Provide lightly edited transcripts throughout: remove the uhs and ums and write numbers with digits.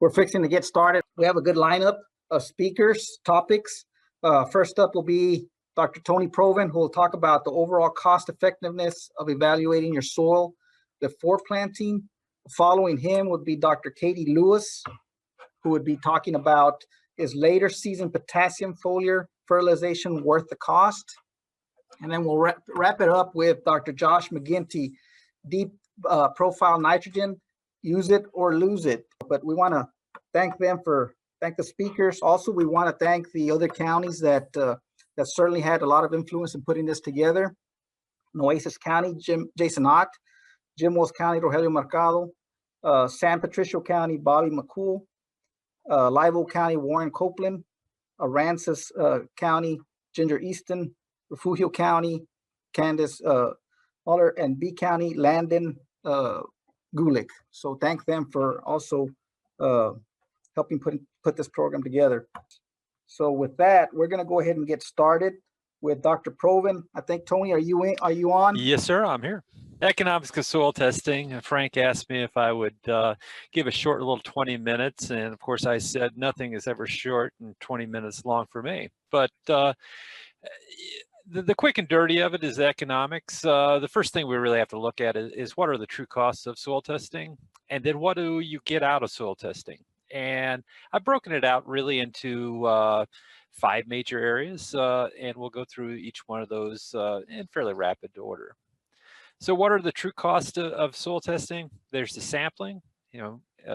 We're fixing to get started. We have a good lineup of speakers, topics. First up will be Dr. Tony Proven, who will talk about the overall cost effectiveness of evaluating your soil before planting. Following him would be Dr. Katie Lewis, who would be talking about is later season potassium foliar fertilization worth the cost? And then we'll wrap it up with Dr. Josh McGinty, deep profile nitrogen, use it or lose it. But we want to thank the speakers. Also, we want to thank the other counties that certainly had a lot of influence in putting this together. Nueces County, Jason Ott, Jim Wells County, Rogelio Mercado, San Patricio County, Bobby McCool, Live Oak County, Warren Copeland, Aransas County, Ginger Easton, Refugio County, Candace Muller, and B County, Landon Gulick. So thank them for also helping put this program together. So with that, we're going to go ahead and get started with Dr. Proven. I think, Tony, are you on? Yes, sir, I'm here. Economics of soil testing. Frank asked me if I would give a short little 20 minutes. And of course, I said nothing is ever short and 20 minutes long for me. But the quick and dirty of it is economics. The first thing we really have to look at is what are the true costs of soil testing? And then what do you get out of soil testing? And I've broken it out really into 5 major areas, and we'll go through each one of those in fairly rapid order. So what are the true costs of soil testing? There's the sampling,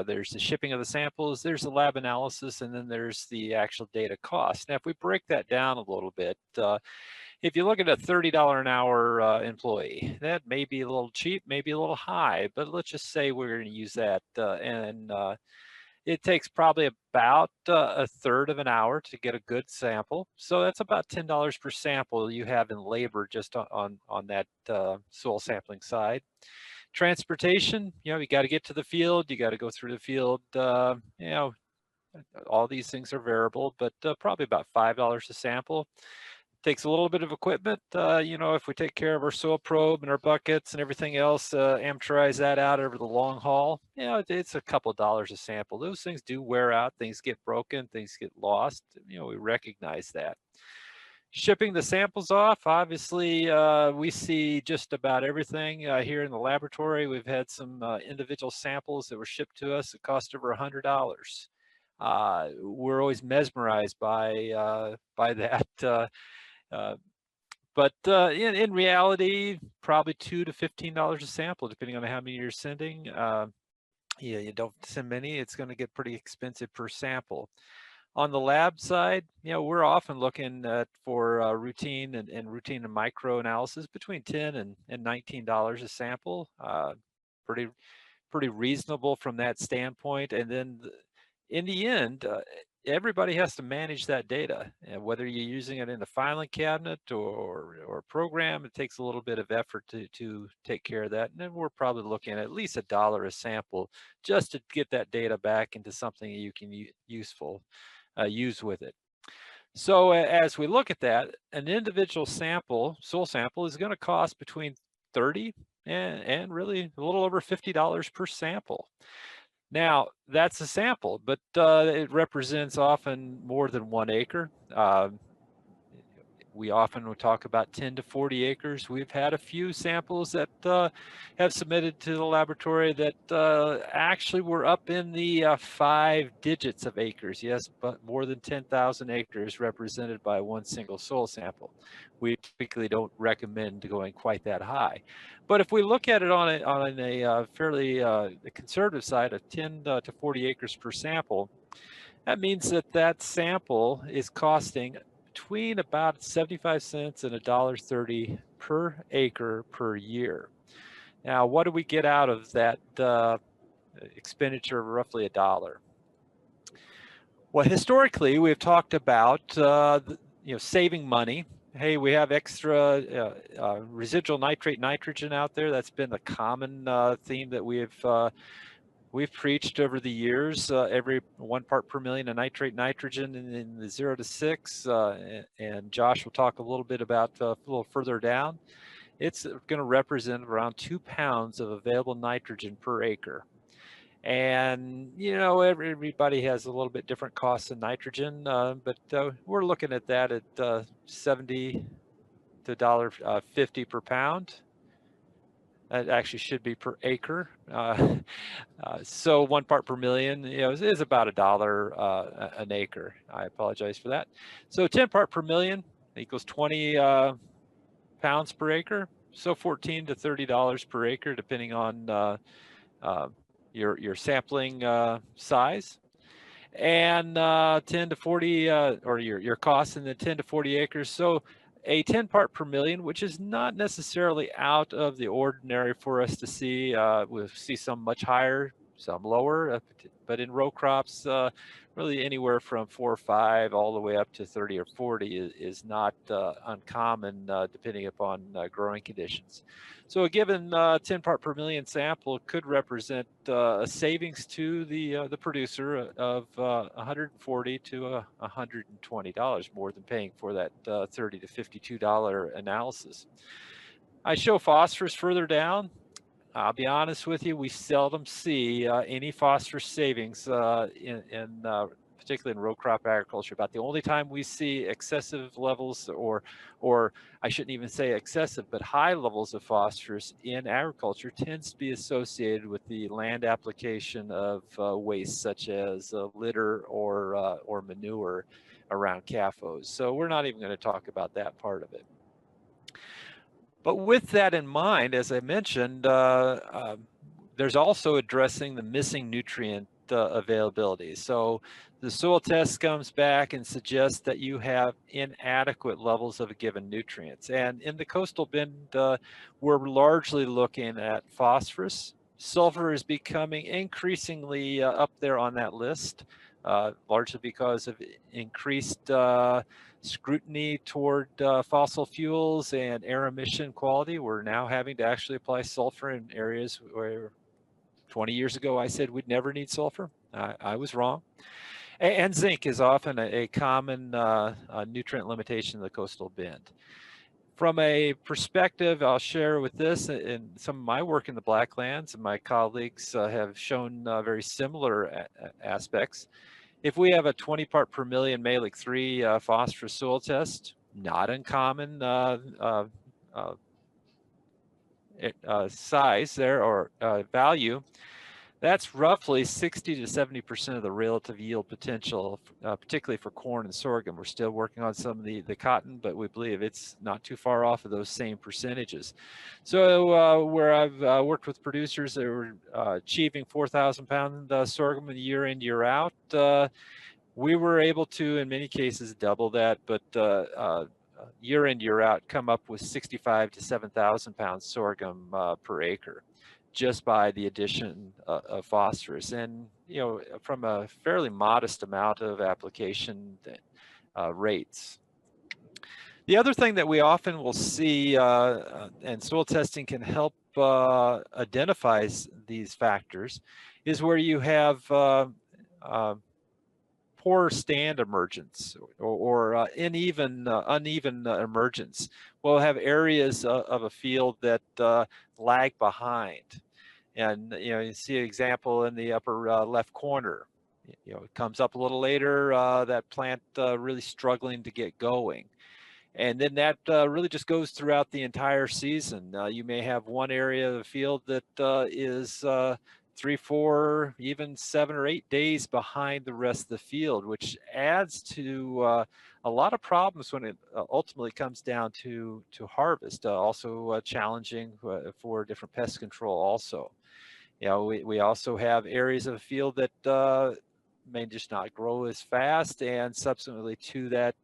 there's the shipping of the samples, there's the lab analysis, and then there's the actual data cost. Now, if we break that down a little bit, if you look at a $30 an hour employee, that may be a little cheap, maybe a little high, but let's just say we're going to use that, and it takes probably about a third of an hour to get a good sample. So that's about $10 per sample you have in labor just on that soil sampling side. Transportation, you got to get to the field, you got to go through the field. All these things are variable, but probably about $5 a sample. Takes a little bit of equipment. If we take care of our soil probe and our buckets and everything else, amateurize that out over the long haul, it's a couple of dollars a sample. Those things do wear out, things get broken, things get lost. We recognize that. Shipping the samples off, obviously, we see just about everything here in the laboratory. We've had some individual samples that were shipped to us that cost over $100. We're always mesmerized by that. But in reality, probably $2 to $15 a sample, depending on how many you're sending. You don't send many, it's going to get pretty expensive per sample. On the lab side, we're often looking for routine and routine and micro analysis between $10 and $19 a sample. Pretty reasonable from that standpoint. And then in the end, everybody has to manage that data, and whether you're using it in a filing cabinet or a program, it takes a little bit of effort to take care of that. And then we're probably looking at least $1 a sample just to get that data back into something you can use with it. So as we look at that, an individual soil sample is going to cost between $30 and really a little over $50 per sample. Now, that's a sample, but it represents often more than 1 acre. We often will talk about 10 to 40 acres. We've had a few samples that have submitted to the laboratory that actually were up in the 5 digits of acres. Yes, but more than 10,000 acres represented by one single soil sample. We typically don't recommend going quite that high. But if we look at it on a fairly conservative side of 10 to 40 acres per sample, that means that sample is costing between about 75 cents and $1.30 per acre per year. Now, what do we get out of that expenditure of roughly $1? Well, historically, we've talked about saving money. Hey, we have extra residual nitrate nitrogen out there. That's been the common theme that we've preached over the years. Every 1 part per million of nitrate nitrogen in the 0 to 6, and Josh will talk a little bit about a little further down. It's going to represent around 2 pounds of available nitrogen per acre. And, you know, everybody has a little bit different costs in nitrogen, but we're looking at that at 70 to $1.50 per pound. That actually should be per acre. So 1 part per million, you know, is about $1 an acre. I apologize for that. So 10 part per million equals 20 pounds per acre. So $14 to $30 per acre, depending on your sampling size. And 10 to 40, or your cost in the 10 to 40 acres. So a 10 part per million, which is not necessarily out of the ordinary for us to see. We'll see some much higher, some lower, but in row crops, really anywhere from 4 or 5 all the way up to 30 or 40 is not uncommon, depending upon growing conditions. So a given 10 part per million sample could represent a savings to the producer of $140 to $120 more than paying for that $30 to $52 analysis. I show phosphorus further down. I'll be honest with you, we seldom see any phosphorus savings particularly in row crop agriculture. About the only time we see excessive levels, or I shouldn't even say excessive, but high levels of phosphorus in agriculture tends to be associated with the land application of waste such as litter or manure around CAFOs. So we're not even going to talk about that part of it. But with that in mind, as I mentioned, there's also addressing the missing nutrient availability. So the soil test comes back and suggests that you have inadequate levels of a given nutrients. And in the coastal bend, we're largely looking at phosphorus. Sulfur is becoming increasingly up there on that list, largely because of increased scrutiny toward fossil fuels and air emission quality. We're now having to actually apply sulfur in areas where 20 years ago I said we'd never need sulfur. I was wrong. And zinc is often a common nutrient limitation in the coastal bend. From a perspective, I'll share with this in some of my work in the Blacklands, and my colleagues have shown very similar aspects. If we have a 20 part per million Mehlich 3 phosphorus soil test, not uncommon size there, or value, that's roughly 60 to 70% of the relative yield potential, particularly for corn and sorghum. We're still working on some of the cotton, but we believe it's not too far off of those same percentages. So where I've worked with producers that were achieving 4,000 pound sorghum year in, year out, we were able to, in many cases, double that, but year in, year out, come up with 65 to 7,000 pounds sorghum per acre, just by the addition of phosphorus, and you know, from a fairly modest amount of application rates. The other thing that we often will see, and soil testing can help identify these factors, is where you have poor stand emergence or uneven emergence. We'll have areas of a field that lag behind. And you know, you see an example in the upper left corner. You know, it comes up a little later, that plant really struggling to get going. And then that really just goes throughout the entire season. You may have one area of the field that is 3, 4, even 7 or 8 days behind the rest of the field, which adds to a lot of problems when it ultimately comes down to harvest. Also challenging for different pest control also. You know, we also have areas of the field that may just not grow as fast, and subsequently to that,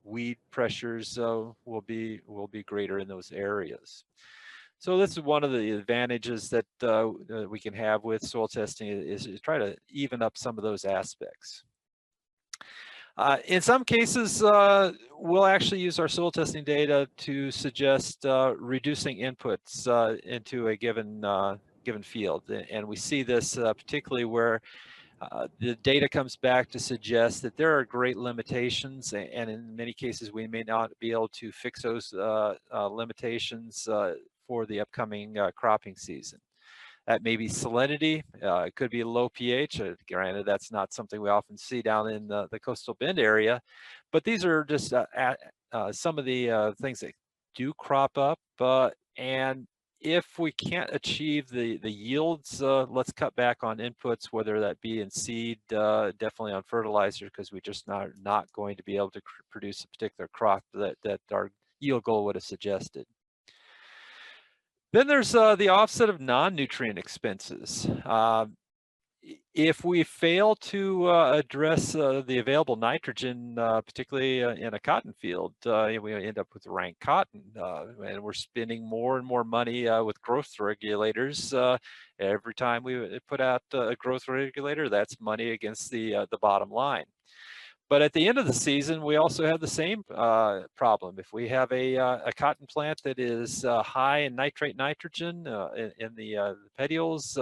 weed pressures will be greater in those areas. So this is one of the advantages that we can have with soil testing, is to try to even up some of those aspects. In some cases, we'll actually use our soil testing data to suggest reducing inputs into a given field. And we see this particularly where the data comes back to suggest that there are great limitations, and in many cases we may not be able to fix those limitations for the upcoming cropping season. That may be salinity. It could be low pH. Granted, that's not something we often see down in the coastal bend area, but these are just some of the things that do crop up. And if we can't achieve the yields, let's cut back on inputs, whether that be in seed, definitely on fertilizer, because we're just not going to be able to produce a particular crop that our yield goal would have suggested. Then there's the offset of non-nutrient expenses. If we fail to address the available nitrogen, particularly in a cotton field, we end up with rank cotton, and we're spending more and more money with growth regulators. Every time we put out a growth regulator, that's money against the bottom line. But at the end of the season, we also have the same problem. If we have a cotton plant that is high in nitrate nitrogen in the petioles,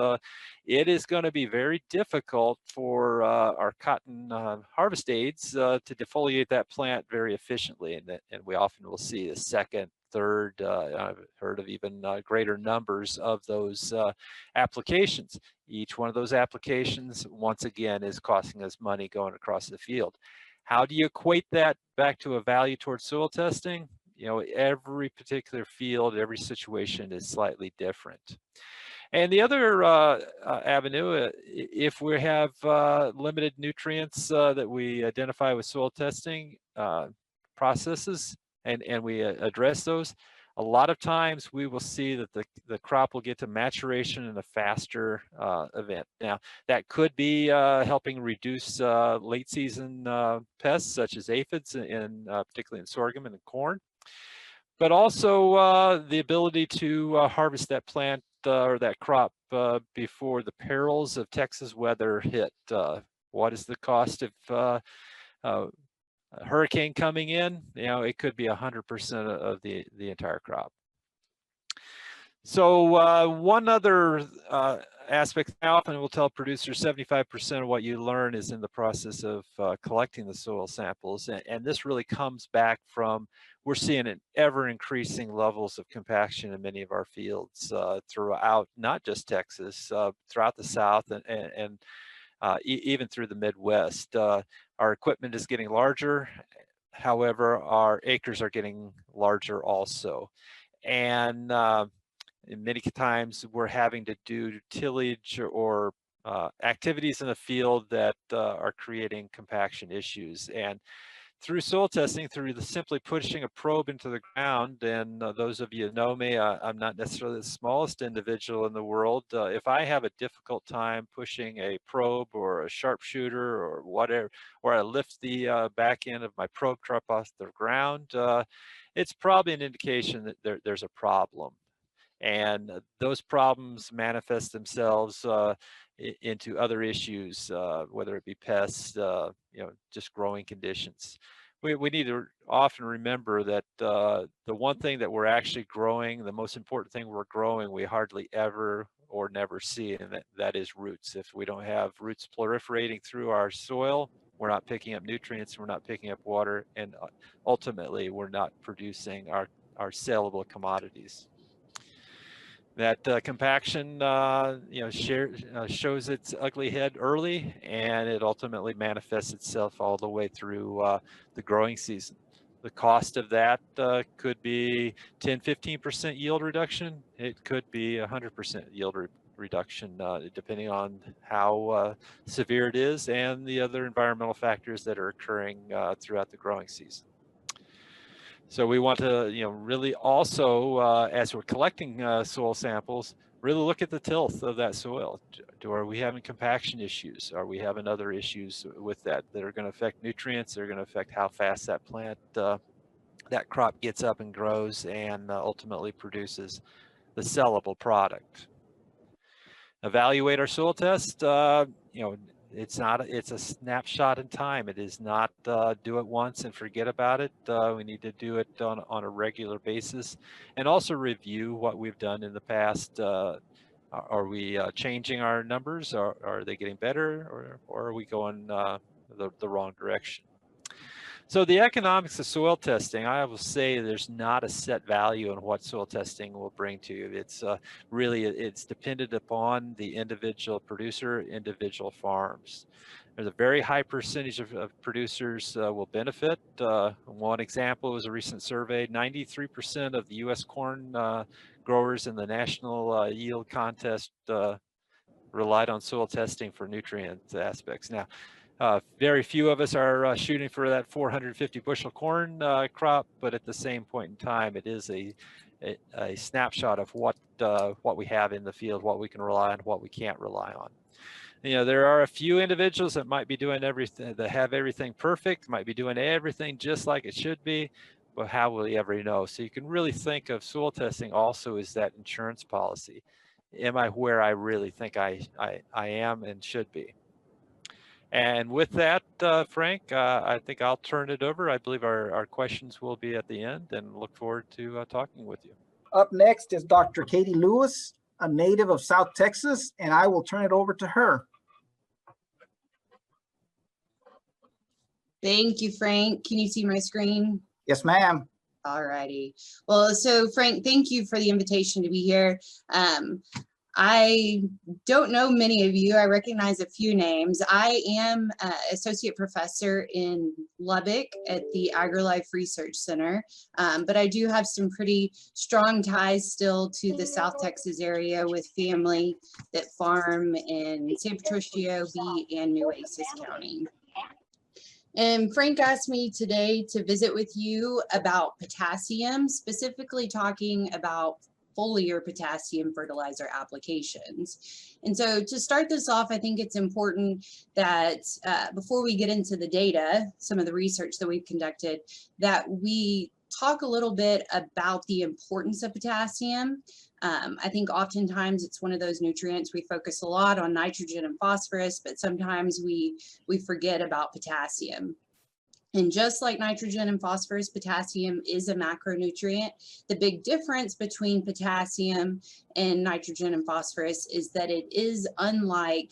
it is going to be very difficult for our cotton harvest aids to defoliate that plant very efficiently. And we often will see a second, third, I've heard of even greater numbers of those applications. Each one of those applications, once again, is costing us money going across the field. How do you equate that back to a value towards soil testing? You know, every particular field, every situation is slightly different. And the other avenue, if we have limited nutrients that we identify with soil testing processes, and we address those, a lot of times we will see that the crop will get to maturation in a faster event. Now, that could be helping reduce late season pests such as aphids, particularly in sorghum and in corn, but also the ability to harvest that plant or that crop before the perils of Texas weather hit. What is the cost of a hurricane coming in? You know, it could be 100% of the entire crop. So one other aspect, I often will tell producers 75% of what you learn is in the process of collecting the soil samples. And this really comes back from, we're seeing an ever increasing levels of compaction in many of our fields throughout, not just Texas, throughout the South and even through the Midwest. Our equipment is getting larger. However, our acres are getting larger also. And many times we're having to do tillage or activities in the field that are creating compaction issues. And through soil testing, through simply pushing a probe into the ground, and those of you who know me, I'm not necessarily the smallest individual in the world. If I have a difficult time pushing a probe or a sharpshooter or whatever, or I lift the back end of my probe truck off the ground, it's probably an indication that there's a problem. And those problems manifest themselves into other issues, whether it be pests, just growing conditions. We need to often remember that the one thing that we're actually growing, the most important thing we're growing, we hardly ever or never see, and that is roots. If we don't have roots proliferating through our soil, we're not picking up nutrients, we're not picking up water, and ultimately we're not producing our saleable commodities. That compaction, shows its ugly head early, and it ultimately manifests itself all the way through the growing season. The cost of that could be 10–15% yield reduction. It could be 100% yield reduction, depending on how severe it is and the other environmental factors that are occurring throughout the growing season. So we want to, really also, as we're collecting soil samples, really look at the tilth of that soil. Are we having compaction issues? Are we having other issues with that are going to affect nutrients? They're going to affect how fast that plant, that crop gets up and grows and ultimately produces the sellable product. Evaluate our soil test. It's a snapshot in time. It is not do it once and forget about it. We need to do it on a regular basis, and also review what we've done in the past. Are we changing our numbers? Are they getting better, or are we going the wrong direction? So the economics of soil testing, I will say there's not a set value on what soil testing will bring to you. It's really, it's dependent upon the individual producer, individual farms. There's a very high percentage of producers will benefit. One example was a recent survey, 93% of the US corn growers in the national yield contest relied on soil testing for nutrient aspects. Now, very few of us are shooting for that 450 bushel corn crop, but at the same point in time, it is a snapshot of what we have in the field, what we can rely on, what we can't rely on. You know, there are a few individuals that might be doing everything, that have everything perfect, might be doing everything just like it should be, but how will you ever know? So you can really think of soil testing also as that insurance policy. Am I where I really think I am and should be? And with that, Frank, I think I'll turn it over. I believe our questions will be at the end, and look forward to talking with you. Up next is Dr. Katie Lewis, a native of South Texas, and I will turn it over to her. Thank you, Frank. Can you see my screen? Yes, ma'am. All righty. Well, so Frank, thank you for the invitation to be here. I don't know many of you. I recognize a few names. I am associate professor in Lubbock at the AgriLife Research Center, but I do have some pretty strong ties still to the South Texas area with family that farm in San Patricio, Bee, and Nueces County. And Frank asked me today to visit with you about potassium, specifically talking about foliar potassium fertilizer applications. And so to start this off, I think it's important that before we get into the data, some of the research that we've conducted, that we talk a little bit about the importance of potassium. I think oftentimes it's one of those nutrients we focus a lot on nitrogen and phosphorus, but sometimes we forget about potassium. And just like nitrogen and phosphorus, potassium is a macronutrient. The big difference between potassium and nitrogen and phosphorus is that it is unlike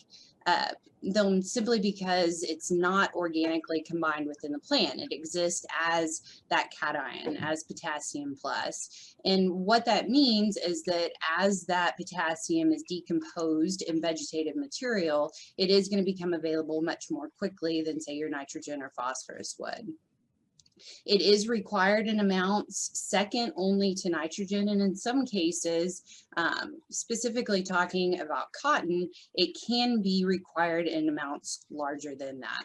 them simply because it's not organically combined within the plant. It exists as that cation, as potassium plus. And what that means is that as that potassium is decomposed in vegetative material, it is going to become available much more quickly than, say, your nitrogen or phosphorus would. It is required in amounts second only to nitrogen, and in some cases, specifically talking about cotton, it can be required in amounts larger than that.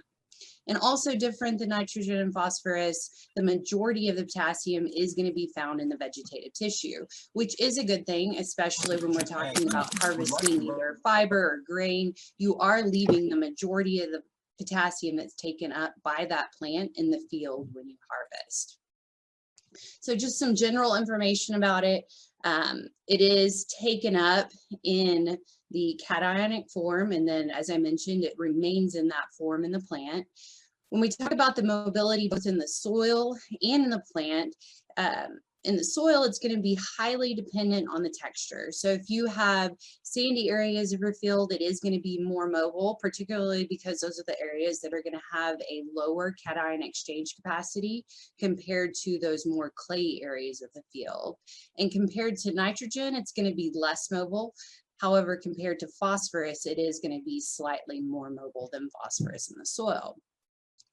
And also different than nitrogen and phosphorus, the majority of the potassium is going to be found in the vegetative tissue, which is a good thing, especially when we're talking about harvesting either fiber or grain. You are leaving the majority of the potassium that's taken up by that plant in the field when you harvest. So just some general information about it. It is taken up in the cationic form, and then as I mentioned, it remains in that form in the plant. When we talk about the mobility both in the soil and in the plant, in the soil, it's going to be highly dependent on the texture. So if you have sandy areas of your field, it is going to be more mobile, particularly because those are the areas that are going to have a lower cation exchange capacity compared to those more clay areas of the field. And compared to nitrogen, it's going to be less mobile. However, compared to phosphorus, it is going to be slightly more mobile than phosphorus in the soil.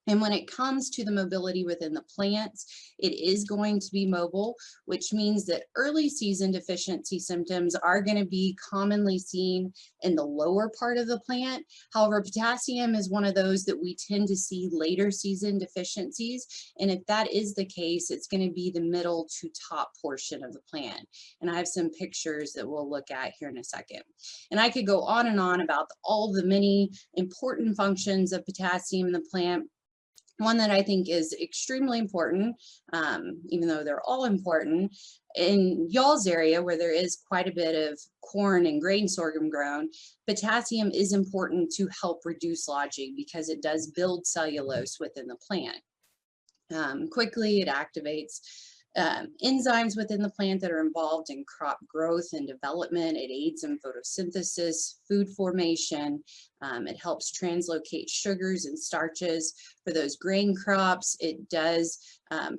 And when it comes to the mobility within the plants, it is going to be mobile, which means that early season deficiency symptoms are going to be commonly seen in the lower part of the plant. However, potassium is one of those that we tend to see later season deficiencies. And if that is the case, it's going to be the middle to top portion of the plant. And I have some pictures that we'll look at here in a second. And I could go on and on about all the many important functions of potassium in the plant. One that I think is extremely important, even though they're all important, in y'all's area where there is quite a bit of corn and grain sorghum grown, potassium is important to help reduce lodging because it does build cellulose within the plant. Quickly, it activates enzymes within the plant that are involved in crop growth and development. It aids in photosynthesis, food formation. It helps translocate sugars and starches. For those grain crops, it does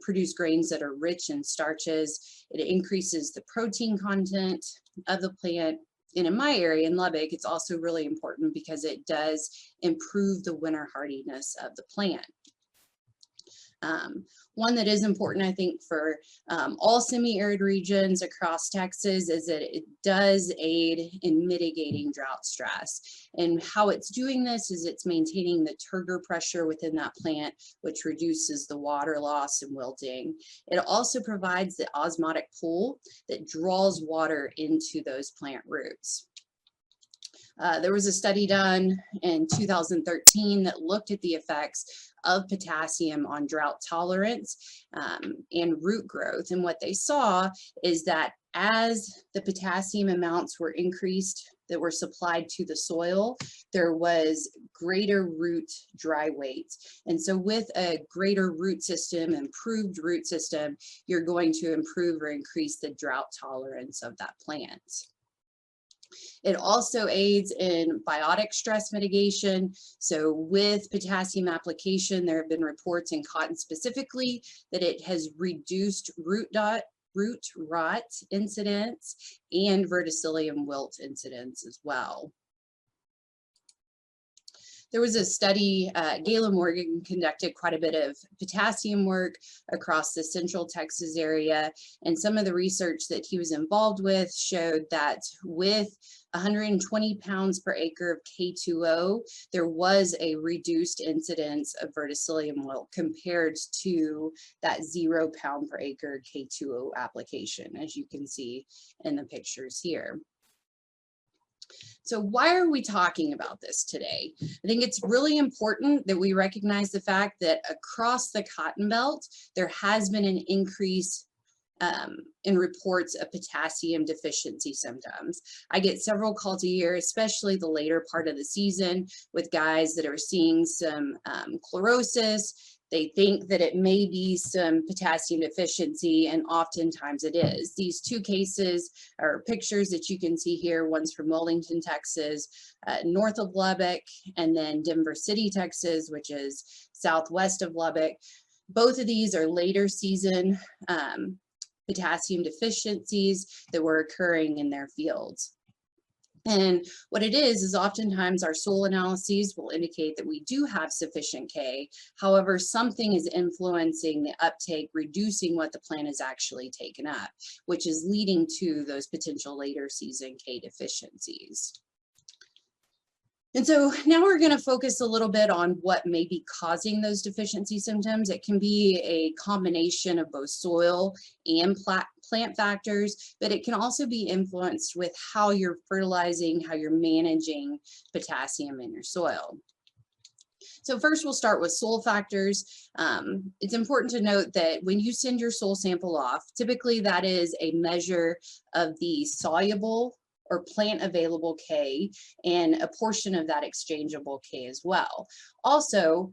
produce grains that are rich in starches. It increases the protein content of the plant. And in my area in Lubbock, it's also really important because it does improve the winter hardiness of the plant. One that is important, I think, for all semi-arid regions across Texas is that it does aid in mitigating drought stress. And how it's doing this is it's maintaining the turgor pressure within that plant, which reduces the water loss and wilting. It also provides the osmotic pull that draws water into those plant roots. There was a study done in 2013 that looked at the effects of potassium on drought tolerance and root growth. And what they saw is that as the potassium amounts were increased that were supplied to the soil, there was greater root dry weight. And so with a greater root system, improved root system, you're going to improve or increase the drought tolerance of that plant. It also aids in biotic stress mitigation. So with potassium application, there have been reports in cotton specifically that it has reduced root rot incidence and verticillium wilt incidence as well. There was a study, Galen Morgan conducted quite a bit of potassium work across the central Texas area, and some of the research that he was involved with showed that with 120 pounds per acre of K2O, there was a reduced incidence of verticillium wilt compared to that 0 pound per acre K2O application, as you can see in the pictures here. So why are we talking about this today? I think it's really important that we recognize the fact that across the cotton belt, there has been an increase in reports of potassium deficiency symptoms. I get several calls a year, especially the later part of the season, with guys that are seeing some chlorosis. They think that it may be some potassium deficiency, and oftentimes it is. These two cases are pictures that you can see here. One's from Wellington, Texas, north of Lubbock, and then Denver City, Texas, which is southwest of Lubbock. Both of these are later season potassium deficiencies that were occurring in their fields. And what it is oftentimes our soil analyses will indicate that we do have sufficient K. However, something is influencing the uptake, reducing what the plant is actually taken up, which is leading to those potential later season K deficiencies. And so now we're going to focus a little bit on what may be causing those deficiency symptoms. It can be a combination of both soil and plant factors, but it can also be influenced with how you're fertilizing, how you're managing potassium in your soil. So first we'll start with soil factors. It's important to note that when you send your soil sample off, typically that is a measure of the soluble or plant available K and a portion of that exchangeable K as well. Also,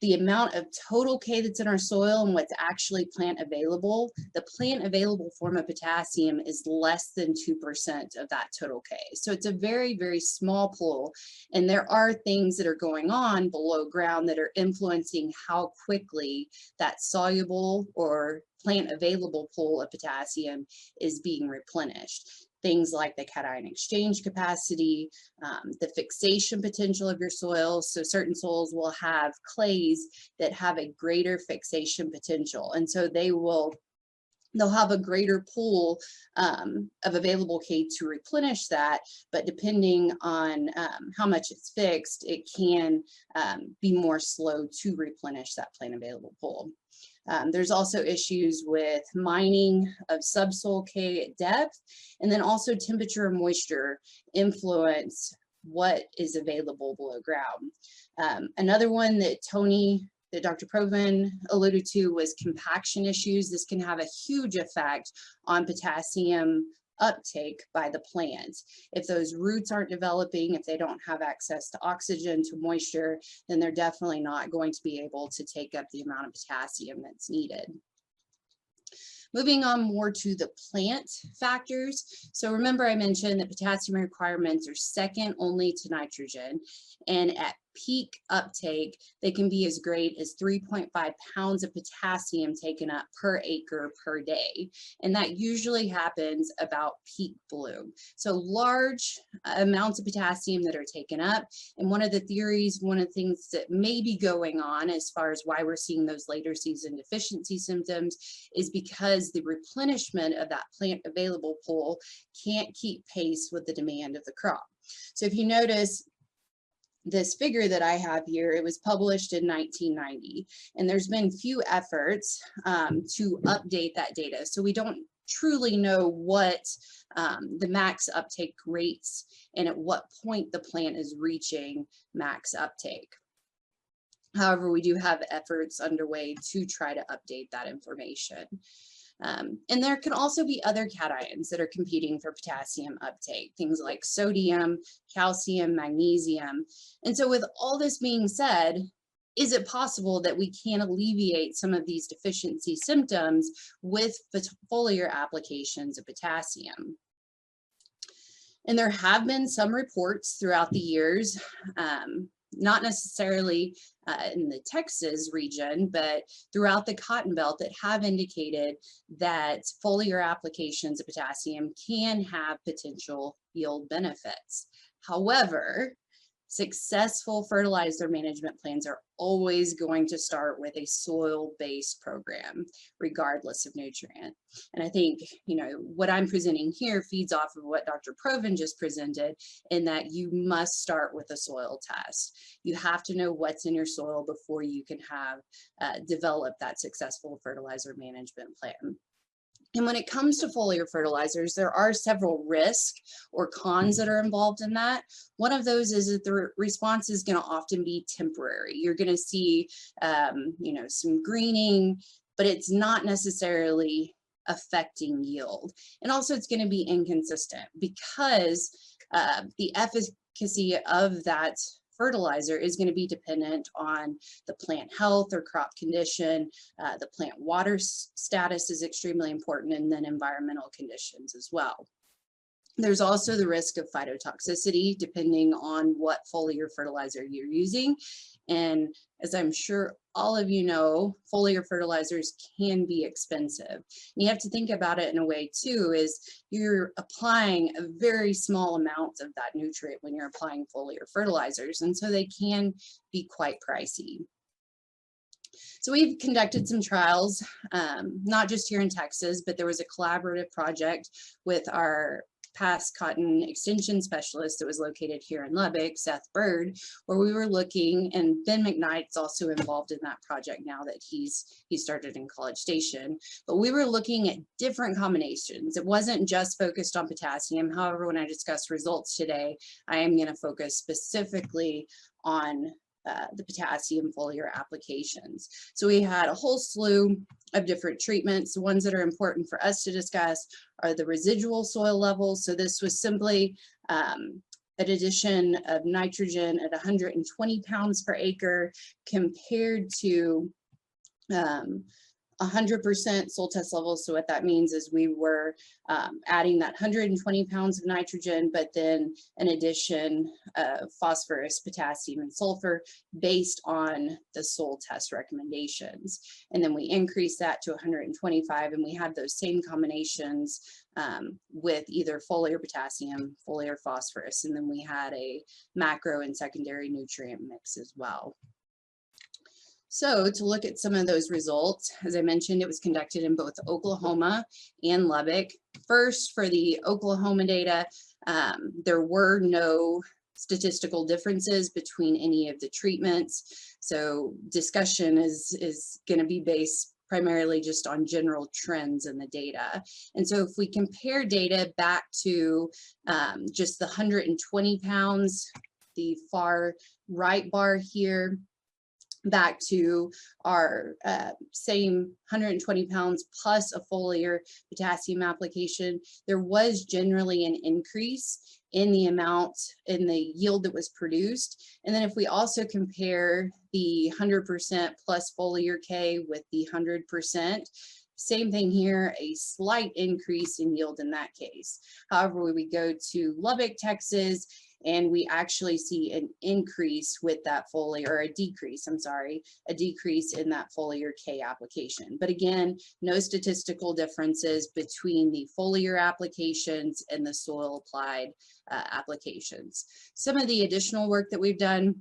the amount of total K that's in our soil and what's actually plant available, the plant available form of potassium is less than 2% of that total K. So it's a very, very small pool. And there are things that are going on below ground that are influencing how quickly that soluble or plant available pool of potassium is being replenished. Things like the cation exchange capacity, the fixation potential of your soil. So certain soils will have clays that have a greater fixation potential. And so they'll have a greater pool of available K to replenish that, but depending on how much it's fixed, it can be more slow to replenish that plant available pool. There's also issues with mining of subsoil K at depth, and then also temperature and moisture influence what is available below ground. Another one that Dr. Proven alluded to was compaction issues. This can have a huge effect on potassium uptake by the plant. If those roots aren't developing, if they don't have access to oxygen, to moisture, then they're definitely not going to be able to take up the amount of potassium that's needed. Moving on more to the plant factors. So remember I mentioned that potassium requirements are second only to nitrogen, and at peak uptake, they can be as great as 3.5 pounds of potassium taken up per acre per day. And that usually happens about peak bloom. So large amounts of potassium that are taken up. And one of the theories, one of the things that may be going on as far as why we're seeing those later season deficiency symptoms is because the replenishment of that plant available pool can't keep pace with the demand of the crop. So if you notice, this figure that I have here, it was published in 1990, and there's been few efforts to update that data. So we don't truly know what the max uptake rates and at what point the plant is reaching max uptake. However, we do have efforts underway to try to update that information. And there can also be other cations that are competing for potassium uptake, things like sodium, calcium, magnesium. And so with all this being said, is it possible that we can alleviate some of these deficiency symptoms with foliar applications of potassium? And there have been some reports throughout the years, not necessarily in the Texas region, but throughout the Cotton Belt that have indicated that foliar applications of potassium can have potential yield benefits. However, successful fertilizer management plans are always going to start with a soil-based program, regardless of nutrient. And I think, you know, what I'm presenting here feeds off of what Dr. Proven just presented, in that you must start with a soil test. You have to know what's in your soil before you can have develop that successful fertilizer management plan. And when it comes to foliar fertilizers, there are several risks or cons that are involved in that. One of those is that the response is going to often be temporary. You're going to see, you know, some greening, but it's not necessarily affecting yield. And also it's going to be inconsistent because the efficacy of that fertilizer is going to be dependent on the plant health or crop condition. The plant water status is extremely important, and then environmental conditions as well. There's also the risk of phytotoxicity depending on what foliar fertilizer you're using. And as I'm sure all of you know, foliar fertilizers can be expensive. And you have to think about it in a way too, is you're applying a very small amount of that nutrient when you're applying foliar fertilizers. And so they can be quite pricey. So we've conducted some trials, not just here in Texas, but there was a collaborative project with our past cotton extension specialist that was located here in Lubbock, Seth Bird, where we were looking, and Ben McKnight's also involved in that project now that he started in College Station, but we were looking at different combinations. It wasn't just focused on potassium. However, when I discuss results today, I am going to focus specifically on the potassium foliar applications. So we had a whole slew of different treatments. The ones that are important for us to discuss are the residual soil levels. So this was simply an addition of nitrogen at 120 pounds per acre compared to 100% soil test levels. So what that means is we were adding that 120 pounds of nitrogen, but then an addition of phosphorus, potassium, and sulfur based on the soil test recommendations. And then we increased that to 125, and we had those same combinations with either foliar potassium, foliar phosphorus, and then we had a macro and secondary nutrient mix as well. So to look at some of those results, as I mentioned, it was conducted in both Oklahoma and Lubbock. First, for the Oklahoma data, there were no statistical differences between any of the treatments. So discussion is going to be based primarily just on general trends in the data. And so if we compare data back to just the 120 pounds, the far right bar here, back to our same 120 pounds plus a foliar potassium application, there was generally an increase in the amount in the yield that was produced. And then if we also compare the 100% plus foliar K with the 100%, Same thing here, a slight increase in yield in that case. However, when we go to Lubbock, Texas, and we actually see an increase with that foliar, or a decrease, I'm sorry, a decrease in that foliar K application. But again, no statistical differences between the foliar applications and the soil applied applications. Some of the additional work that we've done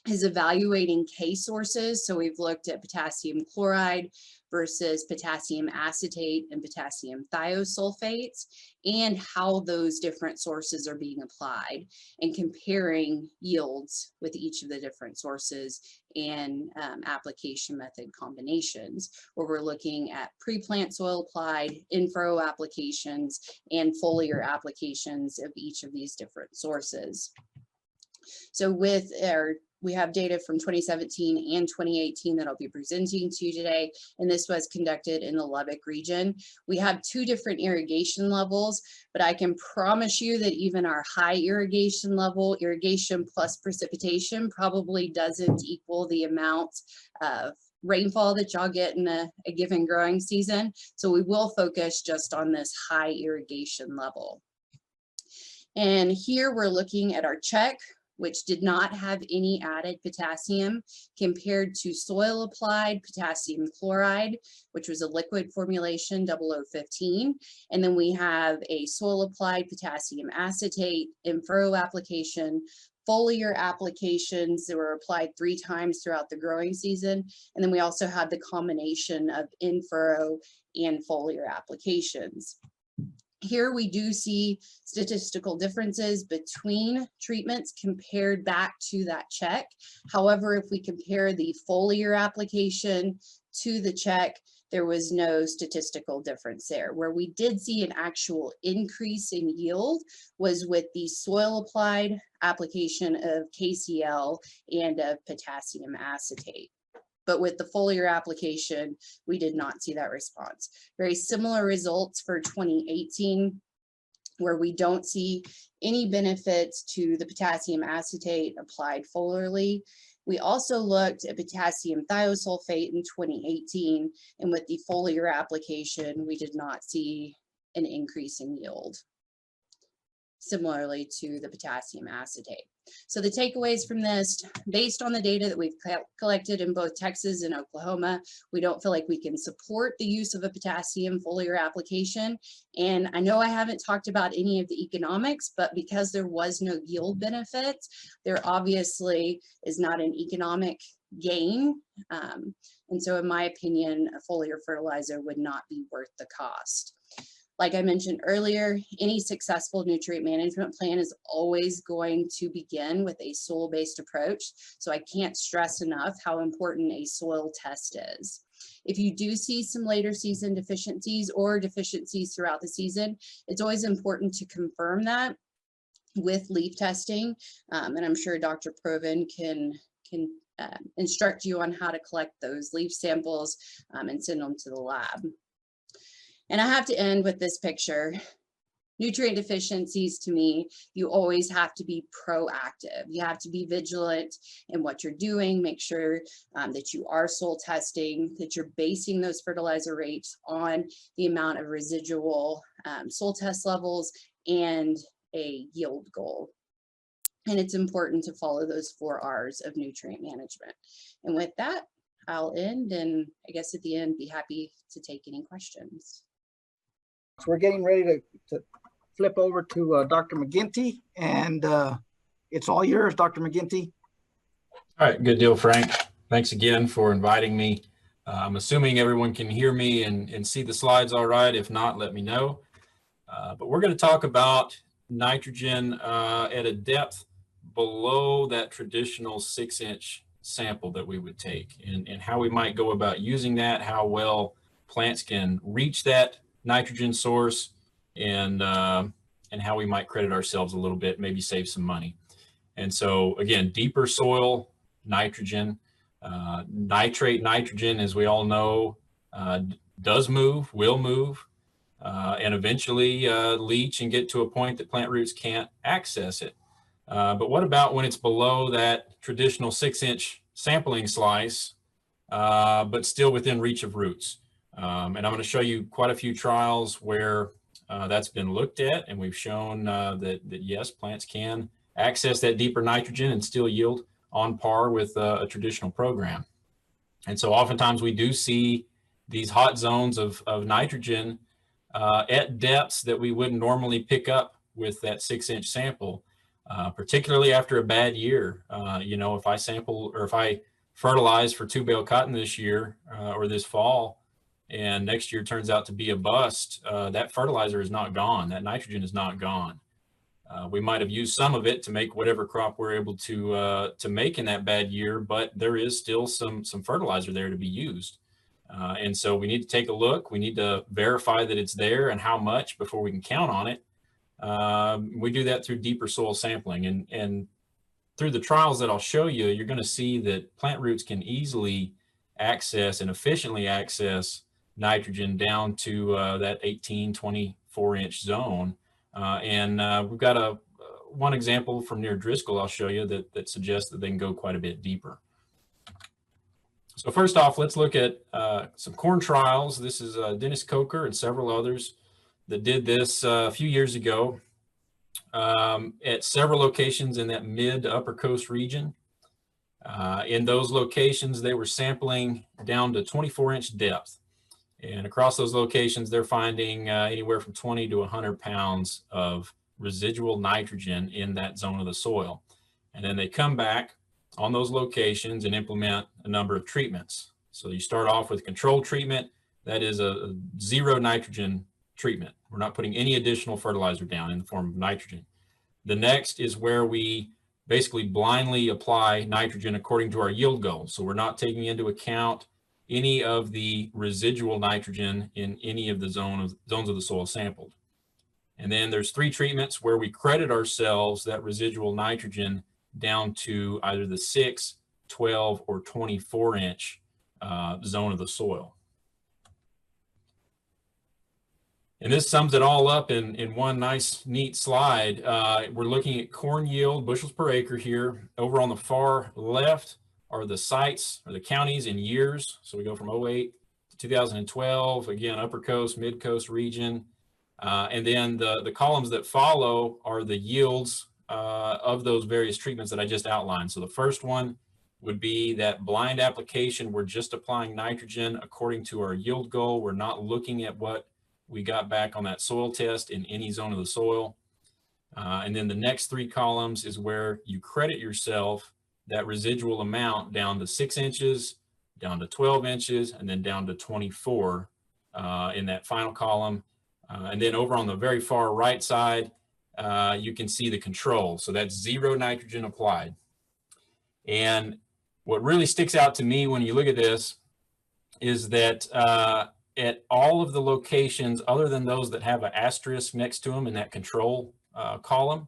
is evaluating K sources. So we've looked at potassium chloride versus potassium acetate and potassium thiosulfates, and how those different sources are being applied, and comparing yields with each of the different sources and application method combinations, where we're looking at pre-plant soil applied, in-furrow applications, and foliar applications of each of these different sources. So with we have data from 2017 and 2018 that I'll be presenting to you today, and this was conducted in the Lubbock region. We have 2 different irrigation levels, but I can promise you that even our high irrigation level, irrigation plus precipitation, probably doesn't equal the amount of rainfall that y'all get in a given growing season. So we will focus just on this high irrigation level. And here we're looking at our check, which did not have any added potassium, compared to soil applied potassium chloride, which was a liquid formulation 0015. And then we have a soil applied potassium acetate, in-furrow application, foliar applications that were applied 3 times throughout the growing season. And then we also had the combination of in-furrow and foliar applications. Here we do see statistical differences between treatments compared back to that check. However, if we compare the foliar application to the check, there was no statistical difference there. Where we did see an actual increase in yield was with the soil applied application of KCl and of potassium acetate. But with the foliar application, we did not see that response. Very similar results for 2018, where we don't see any benefits to the potassium acetate applied foliarly. We also looked at potassium thiosulfate in 2018, and with the foliar application, we did not see an increase in yield, similarly to the potassium acetate. So the takeaways from this, based on the data that we've collected in both Texas and Oklahoma, we don't feel like we can support the use of a potassium foliar application. And I know I haven't talked about any of the economics, but because there was no yield benefit, there obviously is not an economic gain. And so in my opinion, a foliar fertilizer would not be worth the cost. Like I mentioned earlier, any successful nutrient management plan is always going to begin with a soil-based approach. So I can't stress enough how important a soil test is. If you do see some later season deficiencies or deficiencies throughout the season, it's always important to confirm that with leaf testing. And I'm sure Dr. Proven can instruct you on how to collect those leaf samples and send them to the lab. And I have to end with this picture. Nutrient deficiencies, to me, you always have to be proactive. You have to be vigilant in what you're doing, make sure that you are soil testing, that you're basing those fertilizer rates on the amount of residual soil test levels and a yield goal. And it's important to follow those 4 R's of nutrient management. And with that, I'll end, and I guess at the end, be happy to take any questions. So we're getting ready to flip over to Dr. McGinty, and it's all yours, Dr. McGinty. All right, good deal, Frank. Thanks again for inviting me. I'm assuming everyone can hear me and see the slides all right. If not, let me know. But we're going to talk about nitrogen at a depth below that traditional 6-inch sample that we would take, and how we might go about using that, how well plants can reach that nitrogen source, and how we might credit ourselves a little bit, maybe save some money. And so again, deeper soil nitrogen, nitrate nitrogen, as we all know, does move, will move, and eventually leach and get to a point that plant roots can't access it. But what about when it's below that traditional 6-inch sampling slice, but still within reach of roots? And I'm going to show you quite a few trials where that's been looked at, and we've shown that yes, plants can access that deeper nitrogen and still yield on par with a traditional program. And so oftentimes we do see these hot zones of nitrogen at depths that we wouldn't normally pick up with that 6-inch sample, particularly after a bad year. You know, if I sample or if I fertilize for 2-bale cotton this year or this fall, and next year turns out to be a bust, that fertilizer is not gone. That nitrogen is not gone. We might have used some of it to make whatever crop we're able to make in that bad year, but there is still some fertilizer there to be used. And so we need to take a look. We need to verify that it's there and how much before we can count on it. We do that through deeper soil sampling. And through the trials that I'll show you, you're going to see that plant roots can easily access and efficiently access nitrogen down to that 18, 24-inch zone. We've got one example from near Driscoll I'll show you that suggests that they can go quite a bit deeper. So first off, let's look at some corn trials. This is Dennis Coker and several others that did this a few years ago at several locations in that mid to upper coast region. In those locations, they were sampling down to 24-inch depth. And across those locations, they're finding anywhere from 20 to 100 pounds of residual nitrogen in that zone of the soil. And then they come back on those locations and implement a number of treatments. So you start off with control treatment. That is a zero nitrogen treatment. We're not putting any additional fertilizer down in the form of nitrogen. The next is where we basically blindly apply nitrogen according to our yield goals. So we're not taking into account any of the residual nitrogen in any of the zones of the soil sampled. And then there's 3 treatments where we credit ourselves that residual nitrogen down to either the 6, 12, or 24-inch zone of the soil. And this sums it all up in one nice, neat slide. We're looking at corn yield, bushels per acre here. Over on the far left are the sites or the counties in years. So we go from 08 to 2012, again, upper coast, mid coast region. And then the columns that follow are the yields of those various treatments that I just outlined. So the first one would be that blind application. We're just applying nitrogen according to our yield goal. We're not looking at what we got back on that soil test in any zone of the soil. And then the next 3 columns is where you credit yourself that residual amount down to 6 inches, down to 12 inches, and then down to 24 in that final column. And then over on the very far right side, you can see the control. So that's zero nitrogen applied. And what really sticks out to me when you look at this is that at all of the locations other than those that have an asterisk next to them in that control column,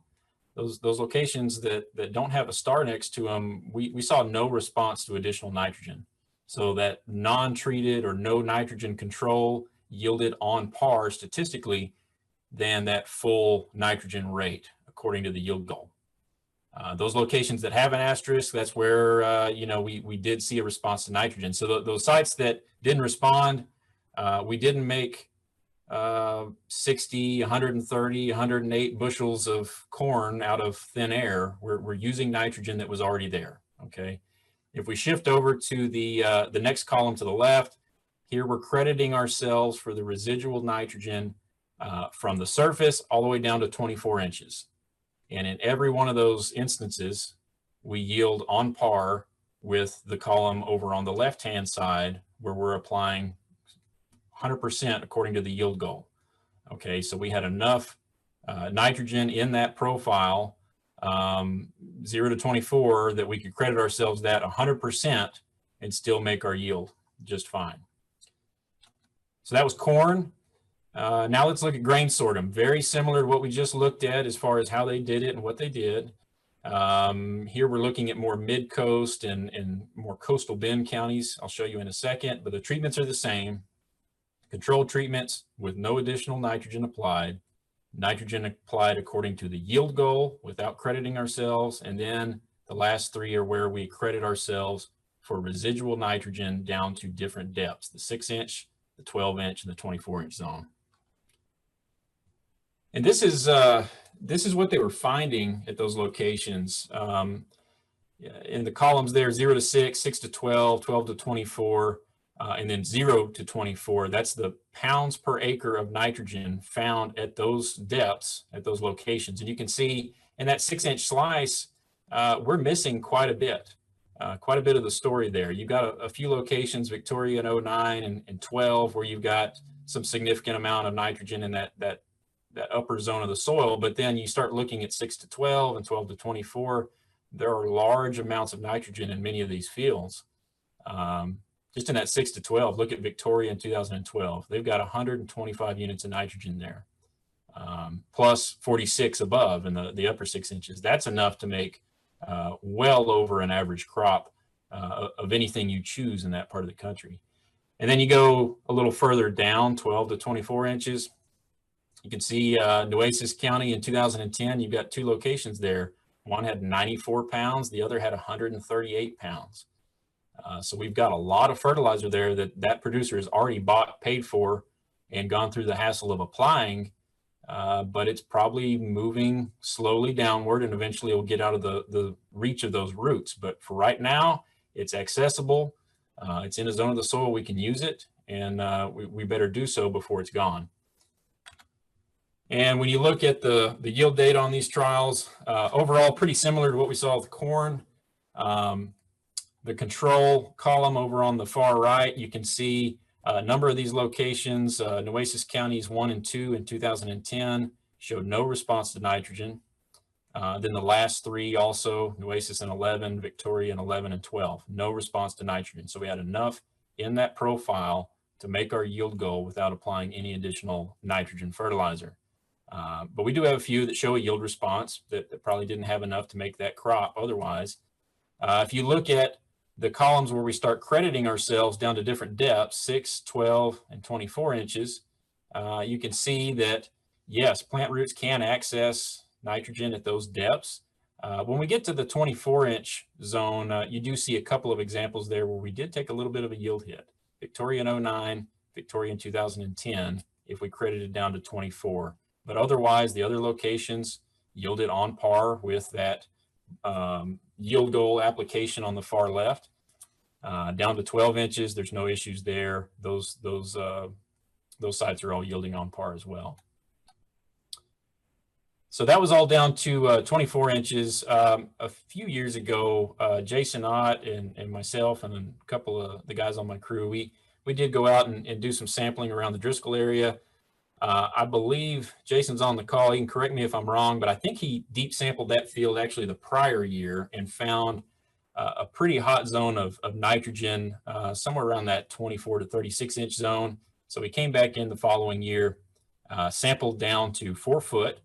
those locations that don't have a star next to them, we saw no response to additional nitrogen. So that non-treated or no nitrogen control yielded on par statistically than that full nitrogen rate according to the yield goal. Those locations that have an asterisk, that's where we did see a response to nitrogen. So those sites that didn't respond, we didn't make 60, 130, 108 bushels of corn out of thin air. We're using nitrogen that was already there. Okay. If we shift over to the next column to the left, here we're crediting ourselves for the residual nitrogen from the surface all the way down to 24 inches. And in every one of those instances, we yield on par with the column over on the left-hand side where we're applying 100% according to the yield goal. Okay, so we had enough nitrogen in that profile, 0 to 24, that we could credit ourselves that 100% and still make our yield just fine. So that was corn. Now let's look at grain sorghum. Very similar to what we just looked at as far as how they did it and what they did. Here we're looking at more mid-coast and more coastal bend counties. I'll show you in a second, but the treatments are the same. Controlled treatments with no additional nitrogen applied. Nitrogen applied according to the yield goal without crediting ourselves. And then the last 3 are where we credit ourselves for residual nitrogen down to different depths, the 6 inch, the 12-inch and the 24-inch zone. And this is what they were finding at those locations. In the columns there, 0 to 6, 6 to 12, 12 to 24, and then 0 to 24. That's the pounds per acre of nitrogen found at those depths, at those locations. And you can see in that 6-inch slice, we're missing quite a bit of the story there. You've got a few locations, Victoria in 09 and 12, where you've got some significant amount of nitrogen in that upper zone of the soil. But then you start looking at 6 to 12 and 12 to 24. There are large amounts of nitrogen in many of these fields. Just in that 6 to 12, look at Victoria in 2012. They've got 125 units of nitrogen there, plus 46 above in the upper 6 inches. That's enough to make well over an average crop of anything you choose in that part of the country. And then you go a little further down, 12 to 24 inches. You can see Nueces County in 2010, you've got 2 locations there. One had 94 pounds, the other had 138 pounds. So we've got a lot of fertilizer there that producer has already bought, paid for, and gone through the hassle of applying, but it's probably moving slowly downward, and eventually it will get out of the reach of those roots. But for right now, it's accessible. It's in a zone of the soil we can use it, and we better do so before it's gone. And when you look at the yield data on these trials, overall pretty similar to what we saw with corn. The control column over on the far right, you can see a number of these locations. Nueces Counties 1 and 2 in 2010 showed no response to nitrogen. Then the last 3 also, Nueces in 11, Victoria in 11 and 12, no response to nitrogen. So we had enough in that profile to make our yield goal without applying any additional nitrogen fertilizer. But we do have a few that show a yield response that probably didn't have enough to make that crop otherwise. If you look at the columns where we start crediting ourselves down to different depths, 6, 12, and 24 inches, you can see that, yes, plant roots can access nitrogen at those depths. When we get to the 24-inch zone, you do see a couple of examples there where we did take a little bit of a yield hit. Victoria in 09, Victoria in 2010, if we credited down to 24. But otherwise, the other locations yielded on par with that yield goal application on the far left. Down to 12 inches, there's no issues there. Those sites are all yielding on par as well. So that was all down to 24 inches. A few years ago, Jason Ott and myself and a couple of the guys on my crew, we did go out and do some sampling around the Driscoll area. I believe Jason's on the call. He can correct me if I'm wrong, but I think he deep sampled that field actually the prior year and found a pretty hot zone of nitrogen somewhere around that 24 to 36 inch zone. So we came back in the following year, sampled down to 4 foot.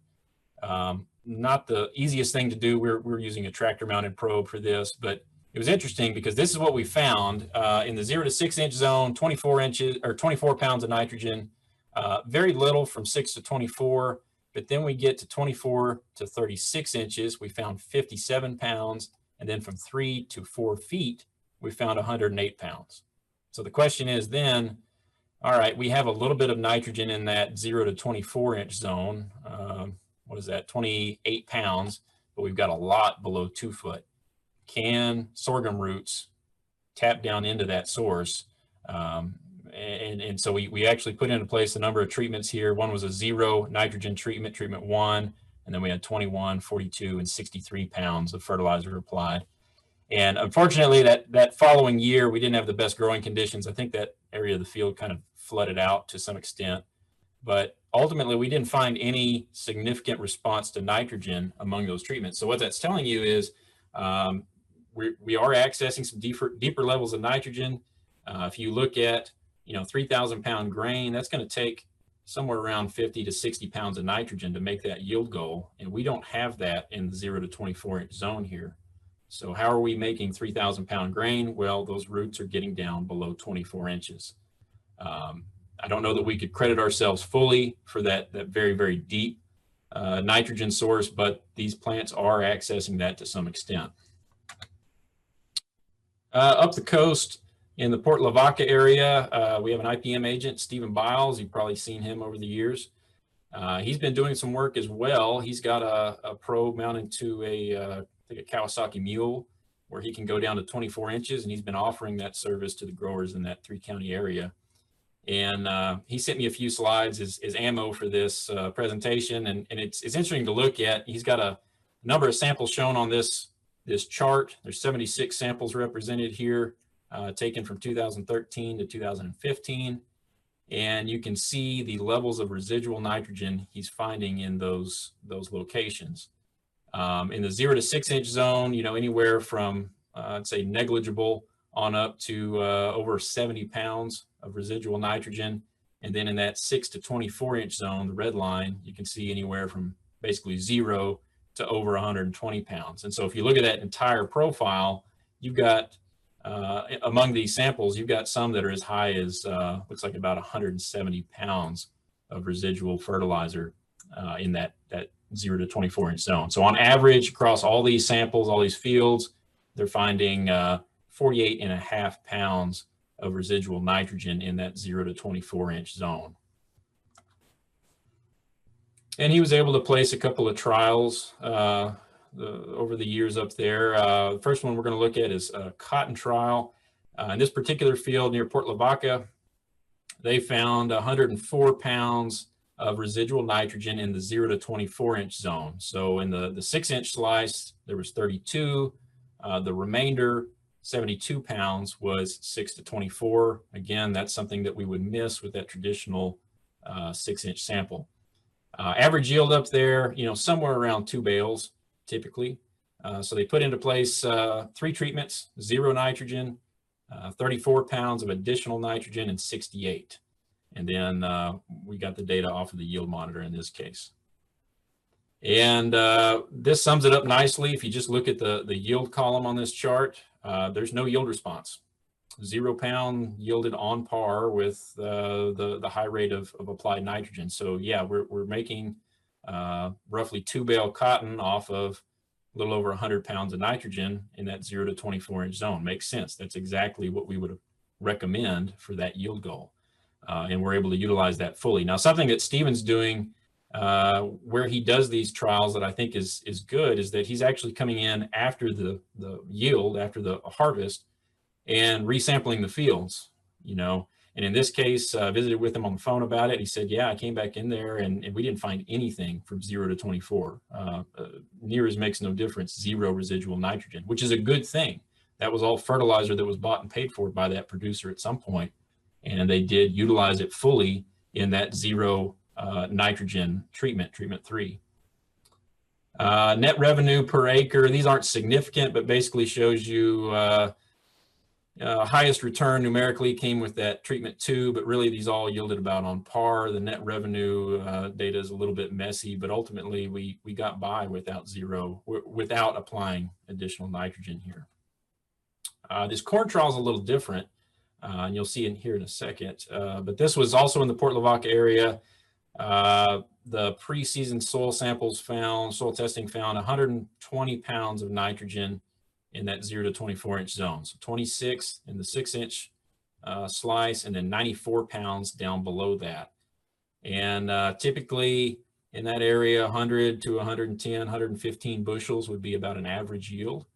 Not the easiest thing to do. We're using a tractor mounted probe for this, but it was interesting because this is what we found in the 0 to 6 inch zone, 24 inches or 24 pounds of nitrogen. Very little from 6 to 24, but then we get to 24 to 36 inches, we found 57 pounds, and then from 3 to 4 feet, we found 108 pounds. So the question is then, all right, we have a little bit of nitrogen in that 0 to 24 inch zone. What is that, 28 pounds, but we've got a lot below 2 foot. Can sorghum roots tap down into that source? And so we actually put into place a number of treatments here. One was a 0 nitrogen treatment, treatment 1, and then we had 21, 42, and 63 pounds of fertilizer applied. And unfortunately, that following year, we didn't have the best growing conditions. I think that area of the field kind of flooded out to some extent. But ultimately, we didn't find any significant response to nitrogen among those treatments. So what that's telling you is we are accessing some deeper levels of nitrogen. If you look at 3,000 pound grain, that's going to take somewhere around 50 to 60 pounds of nitrogen to make that yield goal. And we don't have that in the 0 to 24 inch zone here. So how are we making 3,000 pound grain? Well, those roots are getting down below 24 inches. I don't know that we could credit ourselves fully for that very, very deep nitrogen source, but these plants are accessing that to some extent. Up the coast, In the Port Lavaca area, we have an IPM agent, Stephen Biles. You've probably seen him over the years. He's been doing some work as well. He's got a probe mounted to I think a Kawasaki Mule, where he can go down to 24 inches, and he's been offering that service to the growers in that 3-county area. And he sent me a few slides as ammo for this presentation, and it's interesting to look at. He's got a number of samples shown on this chart. There's 76 samples represented here, taken from 2013 to 2015. And you can see the levels of residual nitrogen he's finding in those locations. In the 0 to 6 inch zone, anywhere from I'd say negligible on up to over 70 pounds of residual nitrogen. And then in that 6 to 24 inch zone, the red line, you can see anywhere from basically 0 to over 120 pounds. And so if you look at that entire profile, you've got among these samples, you've got some that are as high as looks like about 170 pounds of residual fertilizer in that 0 to 24 inch zone. So on average, across all these samples, all these fields, they're finding 48.5 pounds of residual nitrogen in that 0 to 24 inch zone. And he was able to place a couple of trials over the years up there. The first one we're going to look at is a cotton trial. In this particular field near Port Lavaca, they found 104 pounds of residual nitrogen in the 0 to 24 inch zone. So in the 6 inch slice, there was 32. The remainder, 72 pounds, was 6 to 24. Again, that's something that we would miss with that traditional 6 inch sample. Average yield up there, somewhere around 2 bales typically. So they put into place 3 treatments, 0 nitrogen, 34 pounds of additional nitrogen, and 68. And then we got the data off of the yield monitor in this case. And this sums it up nicely. If you just look at the yield column on this chart, there's no yield response. 0 pound yielded on par with the high rate of applied nitrogen. So yeah, we're making roughly 2 bale cotton off of a little over 100 pounds of nitrogen in that 0 to 24 inch zone. Makes sense. That's exactly what we would recommend for that yield goal. And we're able to utilize that fully. Now, something that Stephen's doing where he does these trials that I think is good is that he's actually coming in after the yield, after the harvest, and resampling the fields, And in this case, I visited with him on the phone about it. He said, yeah, I came back in there and we didn't find anything from 0 to 24. Near as makes no difference, 0 residual nitrogen, which is a good thing. That was all fertilizer that was bought and paid for by that producer at some point. And they did utilize it fully in that 0 nitrogen treatment 3. Net revenue per acre, these aren't significant, but basically shows you highest return numerically came with that treatment 2, but really these all yielded about on par. The net revenue data is a little bit messy, but ultimately we got by without applying additional nitrogen here. This corn trial is a little different, and you'll see it here in a second, but this was also in the Port Lavaca area. The preseason soil testing found 120 pounds of nitrogen in that 0 to 24 inch zone. So 26 in the 6 inch slice, and then 94 pounds down below that. And typically in that area, 100 to 110, 115 bushels would be about an average yield.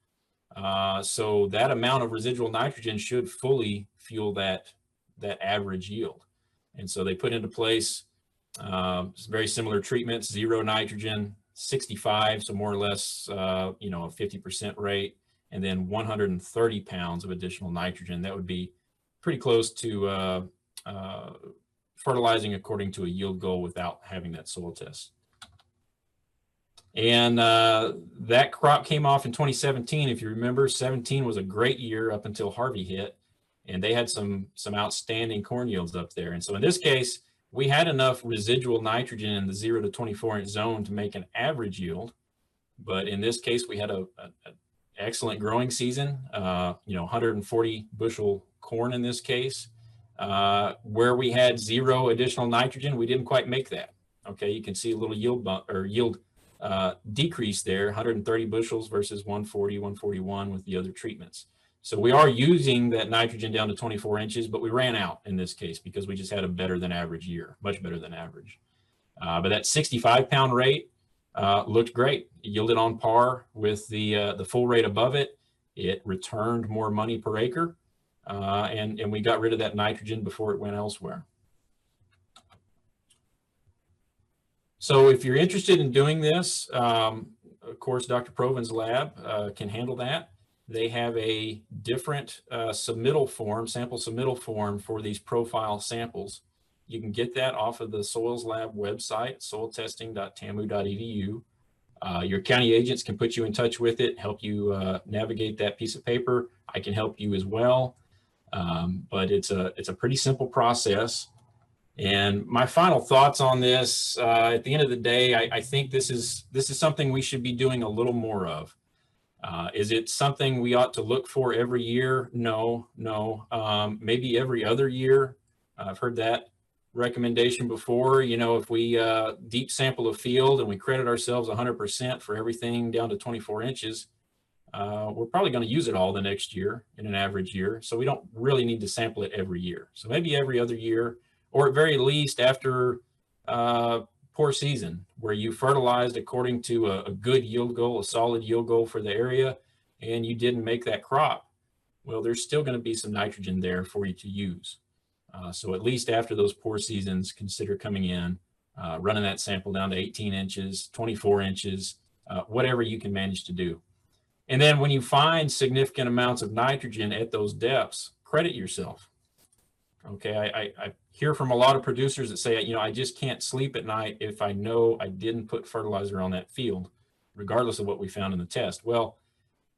So that amount of residual nitrogen should fully fuel that average yield. And so they put into place very similar treatments, 0 nitrogen, 65, so more or less, a 50% rate, and then 130 pounds of additional nitrogen. That would be pretty close to fertilizing according to a yield goal without having that soil test. And that crop came off in 2017. If you remember, 17 was a great year up until Harvey hit, and they had some outstanding corn yields up there. And so in this case, we had enough residual nitrogen in the 0 to 24 inch zone to make an average yield. But in this case, we had an excellent growing season, 140 bushel corn in this case. Where we had 0 additional nitrogen, we didn't quite make that. Okay, you can see a little yield decrease there, 130 bushels versus 140, 141 with the other treatments. So we are using that nitrogen down to 24 inches, but we ran out in this case because we just had a better than average year, much better than average. But that 65-pound rate looked great. It yielded on par with the full rate above it. It returned more money per acre, and we got rid of that nitrogen before it went elsewhere. So if you're interested in doing this, of course, Dr. Proven's lab can handle that. They have a different submittal form, sample submittal form for these profile samples. You can get that off of the Soils Lab website, soiltesting.tamu.edu. Your county agents can put you in touch with it, help you navigate that piece of paper. I can help you as well. But it's a pretty simple process. And my final thoughts on this, at the end of the day, I think this is something we should be doing a little more of. Is it something we ought to look for every year? No. Maybe every other year. I've heard that recommendation before. You know, if we deep sample a field and we credit ourselves 100% for everything down to 24 inches, we're probably going to use it all the next year in an average year. So we don't really need to sample it every year. So maybe every other year, or at very least after poor season, where you fertilized according to a good yield goal, a solid yield goal for the area, and you didn't make that crop. Well, there's still going to be some nitrogen there for you to use. So at least after those poor seasons, consider coming in, running that sample down to 18 inches, 24 inches, whatever you can manage to do. And then when you find significant amounts of nitrogen at those depths, credit yourself. Okay, I hear from a lot of producers that say, you know, I just can't sleep at night if I know I didn't put fertilizer on that field, regardless of what we found in the test. Well,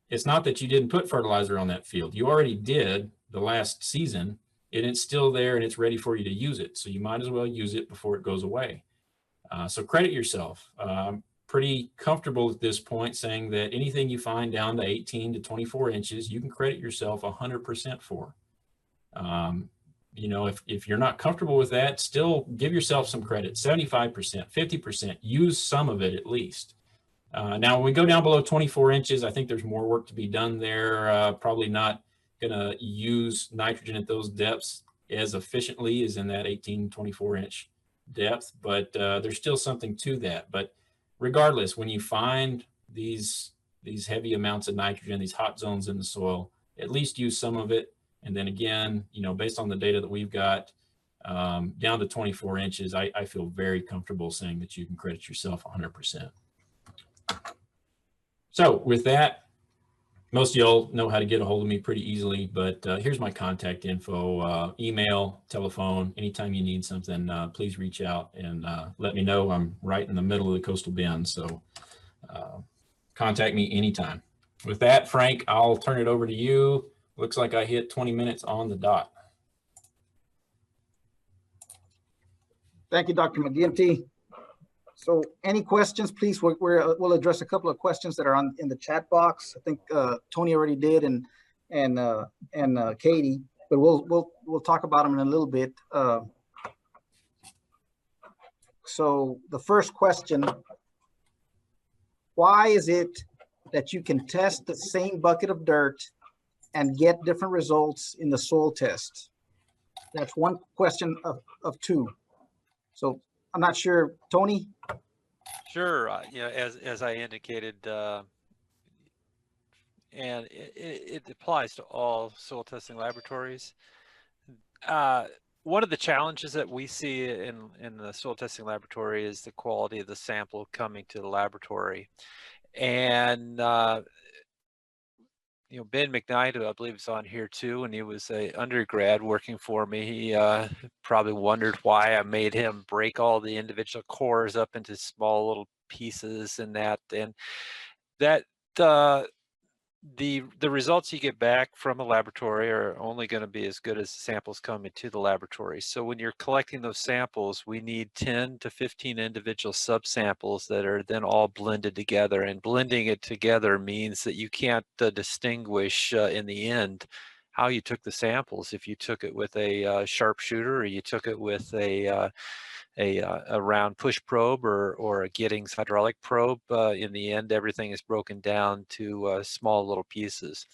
it's not that you didn't put fertilizer on that field. You already did the last season, and it's still there and it's ready for you to use it. So you might as well use it before it goes away. So credit yourself. Pretty comfortable at this point saying that anything you find down to 18 to 24 inches, you can credit yourself 100% for. You know, if you're not comfortable with that, still give yourself some credit, 75%, 50%, use some of it at least. Now, when we go down below 24 inches, I think there's more work to be done there. Probably not going to use nitrogen at those depths as efficiently as in that 18, 24 inch depth, but there's still something to that. But regardless, when you find these heavy amounts of nitrogen, these hot zones in the soil, at least use some of it. And then again, you know, based on the data that we've got, down to 24 inches, I feel very comfortable saying that you can credit yourself 100%. So with that, most of y'all know how to get a hold of me pretty easily, but here's my contact info, email, telephone. Anytime you need something, please reach out and let me know. I'm right in the middle of the coastal bend, so contact me anytime. With that, Frank, I'll turn it over to you. Looks like I hit 20 minutes on the dot. Thank you, Dr. McGinty. So any questions, please? We'll address a couple of questions that are in the chat box. I think Tony already did, and Katie, but we'll talk about them in a little bit. So the first question: why is it that you can test the same bucket of dirt and get different results in the soil test? That's one question of two. So I'm not sure, Tony? Sure. You know, as I indicated, and it applies to all soil testing laboratories. One of the challenges that we see in the soil testing laboratory is the quality of the sample coming to the laboratory. And you know, Ben McKnight, who I believe is on here too, and he was an undergrad working for me. He probably wondered why I made him break all the individual cores up into small little pieces, and that the results you get back from a laboratory are only going to be as good as the samples coming to the laboratory. So when you're collecting those samples, we need 10 to 15 individual subsamples that are then all blended together. And blending it together means that you can't distinguish in the end how you took the samples. If you took it with a sharpshooter, or you took it with a a round push probe or a Giddings hydraulic probe. In the end, everything is broken down to small little pieces.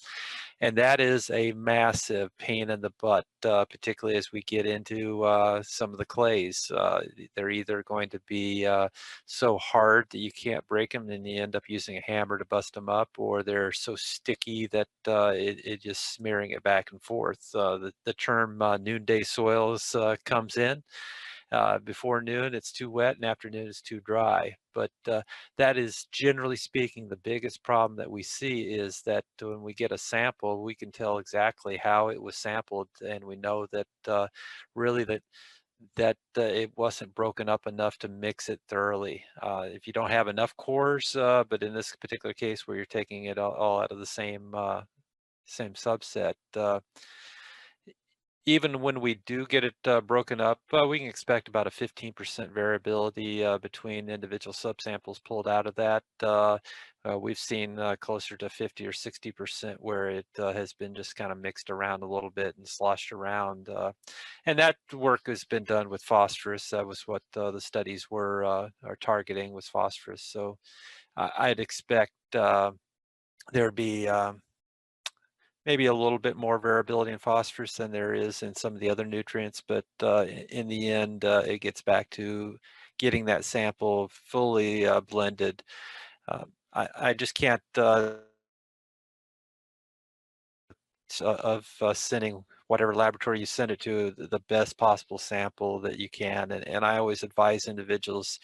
And that is a massive pain in the butt, particularly as we get into some of the clays. They're either going to be so hard that you can't break them and you end up using a hammer to bust them up, or they're so sticky that it just smearing it back and forth. The term noonday soils comes in. Before noon, it's too wet, and afternoon, it's too dry. But that is, generally speaking, the biggest problem that we see is that when we get a sample, we can tell exactly how it was sampled, and we know that really that it wasn't broken up enough to mix it thoroughly. If you don't have enough cores, but in this particular case where you're taking it all out of the same subset, even when we do get it broken up, we can expect about a 15% variability between individual subsamples pulled out of that. We've seen closer to 50 or 60% where it has been just kind of mixed around a little bit and sloshed around. And that work has been done with phosphorus. That was what the studies are targeting, was phosphorus. So I'd expect there'd be maybe a little bit more variability in phosphorus than there is in some of the other nutrients, but in the end, it gets back to getting that sample fully blended. I just can't sending whatever laboratory you send it to the best possible sample that you can, and I always advise individuals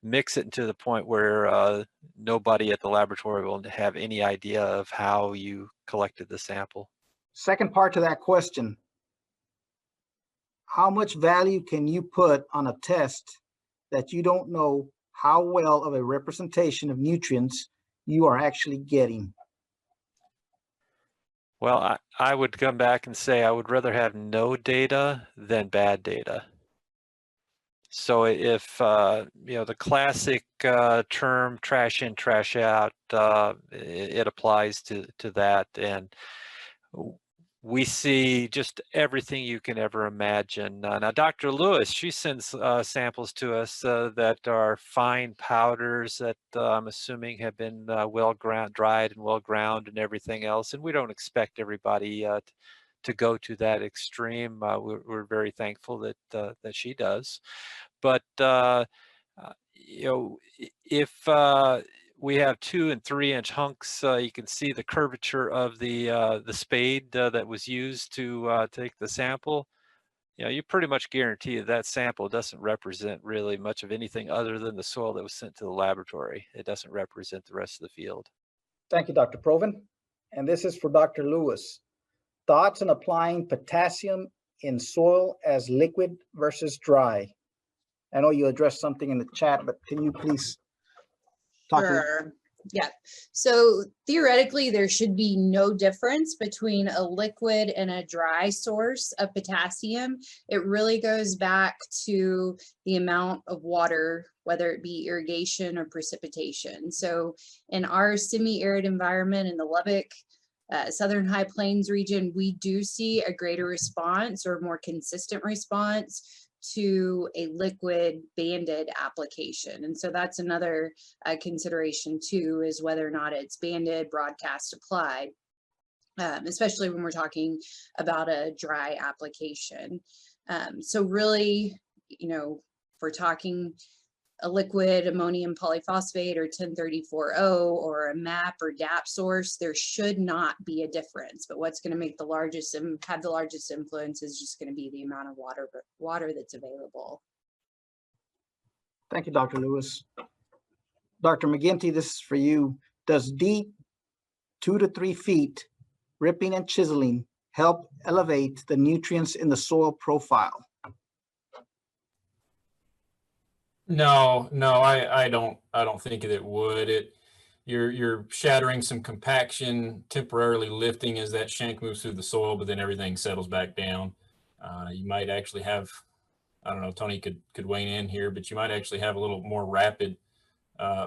mix it to the point where nobody at the laboratory will have any idea of how you collected the sample. Second part to that question, how much value can you put on a test that you don't know how well of a representation of nutrients you are actually getting? Well, I would come back and say I would rather have no data than bad data. So if the classic term trash in, trash out, it applies to that, and we see just everything you can ever imagine. Now, Dr. Lewis, she sends samples to us that are fine powders that I'm assuming have been well dried and well ground and everything else, and we don't expect everybody to go to that extreme. We're very thankful that that she does. But if we have 2 and 3 inch hunks, you can see the curvature of the spade that was used to take the sample. You pretty much guarantee that sample doesn't represent really much of anything other than the soil that was sent to the laboratory. It doesn't represent the rest of the field. Thank you, Dr. Proven. And this is for Dr. Lewis. Thoughts on applying potassium in soil as liquid versus dry? I know you addressed something in the chat, but can you please talk? Sure. Yeah. So theoretically, there should be no difference between a liquid and a dry source of potassium. It really goes back to the amount of water, whether it be irrigation or precipitation. So in our semi-arid environment in the Lubbock, Southern High Plains region, we do see a greater response or more consistent response to a liquid banded application. And so that's another consideration too, is whether or not it's banded, broadcast, applied, especially when we're talking about a dry application. So really, if we're talking a liquid ammonium polyphosphate or 1034O or a MAP or DAP source, there should not be a difference. But what's going to make the largest influence is just going to be the amount of water that's available. Thank you, Dr. Lewis. Dr. McGinty, this is for you. Does deep 2 to 3 feet ripping and chiseling help elevate the nutrients in the soil profile? No, I don't think it would. You're shattering some compaction, temporarily lifting as that shank moves through the soil, but then everything settles back down. You might actually have, I don't know, Tony could weigh in here, but you might actually have a little more rapid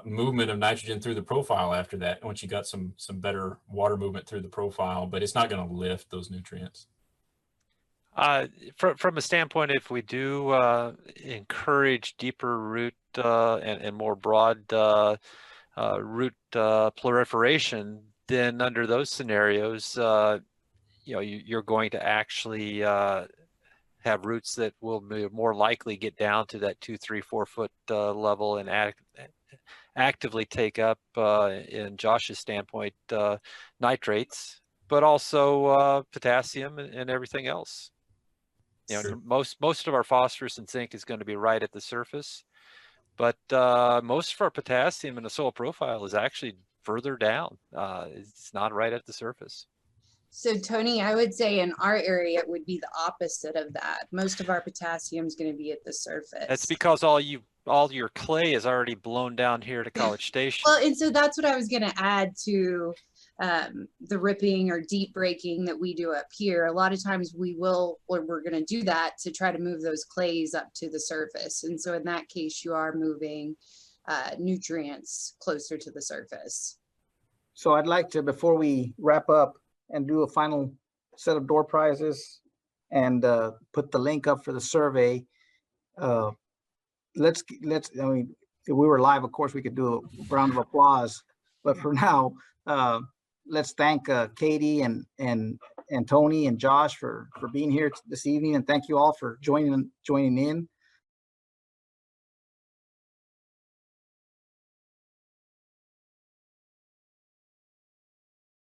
movement of nitrogen through the profile after that, once you got some better water movement through the profile, but it's not going to lift those nutrients. From a standpoint, if we do encourage deeper root and more broad root proliferation, then under those scenarios, you're going to actually have roots that will more likely get down to that 2, 3, 4 foot level and actively take up, in Josh's standpoint, nitrates, but also potassium and everything else. Sure. Most of our phosphorus and zinc is going to be right at the surface, but most of our potassium in the soil profile is actually further down. It's not right at the surface. So Tony, I would say in our area, it would be the opposite of that. Most of our potassium is going to be at the surface. That's because all your clay is already blown down here to College Station. Well, and so that's what I was going to add to the ripping or deep breaking that we do up here. A lot of times we're going to do that to try to move those clays up to the surface. And so in that case, you are moving nutrients closer to the surface. So I'd like to, before we wrap up and do a final set of door prizes and put the link up for the survey, I mean, if we were live, of course, we could do a round of applause, but for now, let's thank Katie and Tony and Josh for being here this evening, and thank you all for joining in.